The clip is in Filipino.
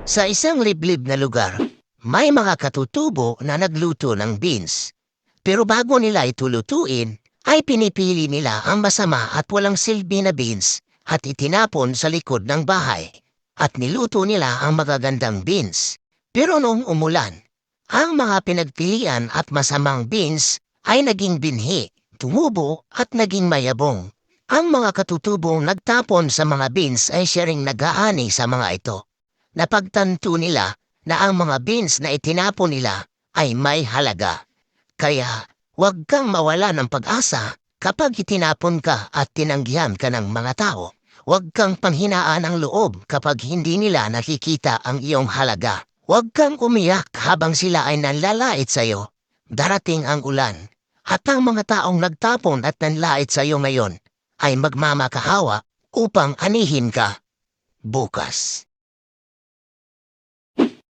Sa isang liblib na lugar, may mga katutubo na nagluto ng beans. Pero bago nila ito lutuin, ay pinipili nila ang masama at walang silbi na beans at itinapon sa likod ng bahay. At niluto nila ang magagandang beans. Pero noong umulan, ang mga pinagpilian at masamang beans ay naging binhi, tumubo at naging mayabong. Ang mga katutubong nagtapon sa mga beans ay siya ring nag-aani sa mga ito. Napagtanto nila na ang mga beans na itinapon nila ay may halaga. Kaya huwag kang mawala ng pag-asa kapag itinapon ka at tinanggihan ka ng mga tao. Huwag kang panghinaan ang loob kapag hindi nila nakikita ang iyong halaga. Huwag kang umiyak habang sila ay nanlalait sa iyo. Darating ang ulan at ang mga taong nagtapon at nanlait sa iyo ngayon ay magmamakahawa upang anihin ka bukas.